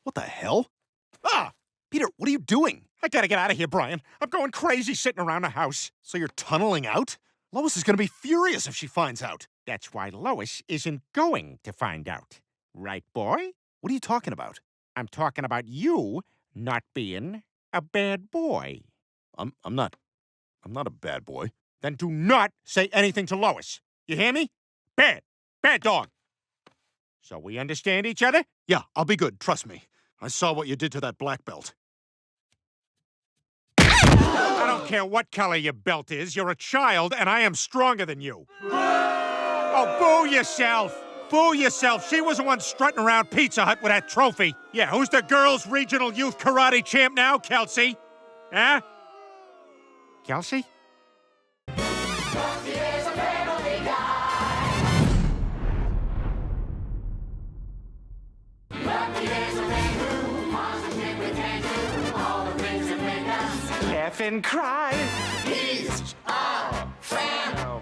What the hell? Ah! Peter, what are you doing? I gotta get out of here, Brian. I'm going crazy sitting around the house. So you're tunneling out? Lois is gonna be furious if she finds out. That's why Lois isn't going to find out. Right, boy? What are you talking about? I'm talking about you not being a bad boy. I'm not a bad boy. Then do not say anything to Lois. You hear me? Bad. Bad dog. So we understand each other? Yeah, I'll be good, trust me. I saw what you did to that black belt. I don't care what color your belt is. You're a child, and I am stronger than you. Oh, boo yourself. Boo yourself. She was the one strutting around Pizza Hut with that trophy. Yeah, who's the girls' regional youth karate champ now, Kelsey? Huh? Kelsey? Laugh and cry. He's our friend.